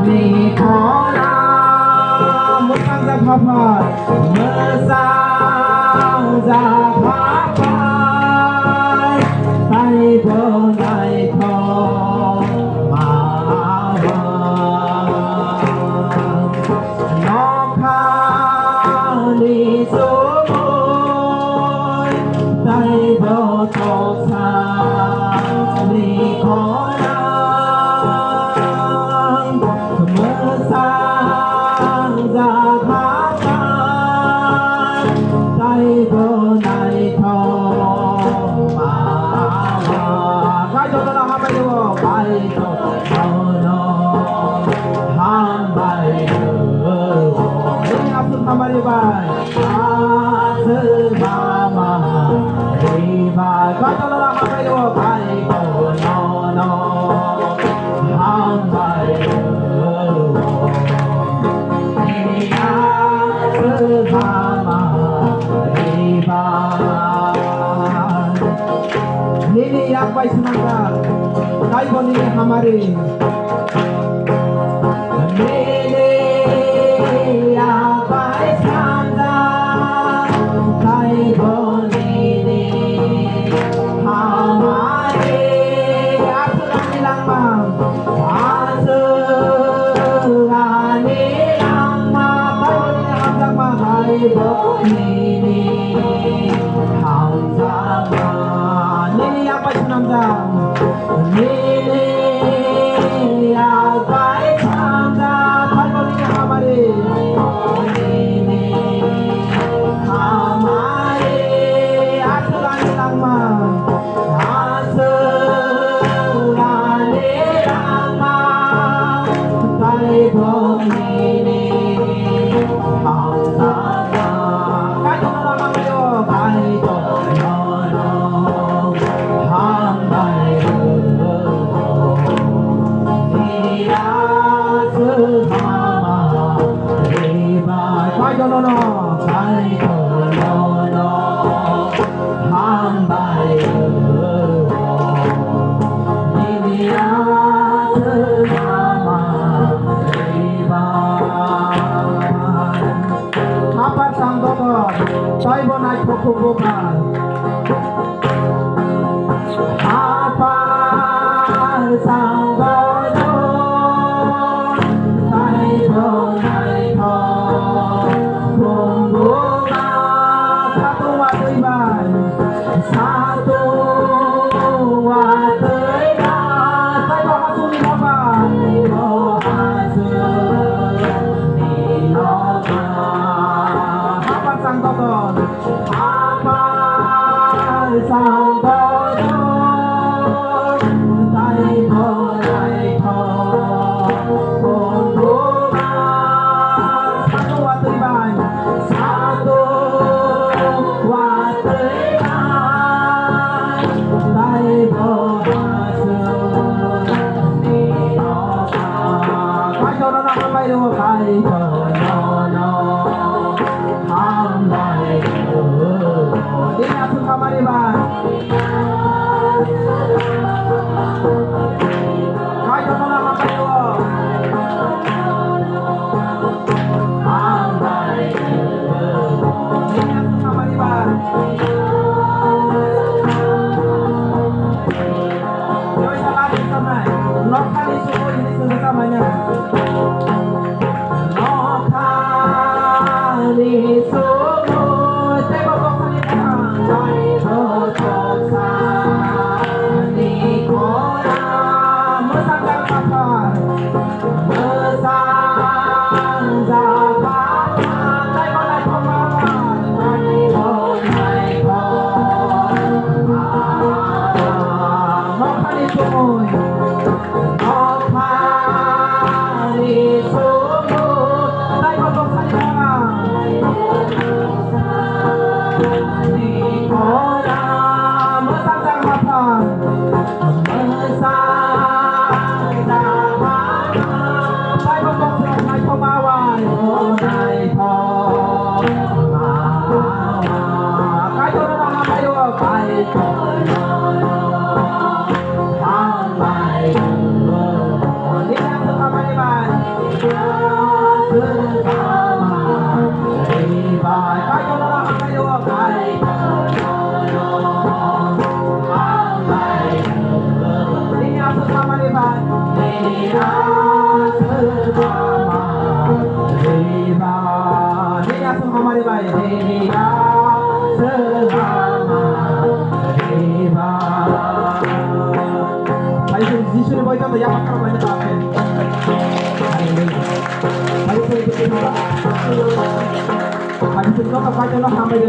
mi khó làm một sang ra khắp phật mơ sang ra khắp phật tay vô này thọ mà nó khá đi số môi tay vô tổ xa đi khó làm mơ sang ra khắp phật tay vô này thọ cái chỗ đó là hai bài đúng bài chỗ đó hai bài ini abdul hamari bài sư mama đi bài cái chỗ đó là hai bài đúng bài chỗ nó hai bài ini sư mama đi bài Nini yang baik semangat, kai boni hamari. Nini yang baik semangat, kai boni hamari. Asuran nilang mam, asuran nilang mam, kai boni hamzang mam, kai boni hamzang mam. Nini yang baik senamdang Nini yang baik senamdang Kai boni hamari Nini hamari Asuran nilang mam Asuran nilang mam Kai boni hamzang Kai boni hamari Kai boni Apa sang dokter, saya mau naik bukan. Apa sang dokter, saya mau naik bukan. Satu waktu iman, satu waktu iman. Saya mau masuk di lapan, mau masuk di lapan. Apa sang dokter? Apa हमारे भाई देविया देवा भाई तो जिसु ने बोला तो यहाँ पर बने बात है भाई तो भाई तो का चलो हमें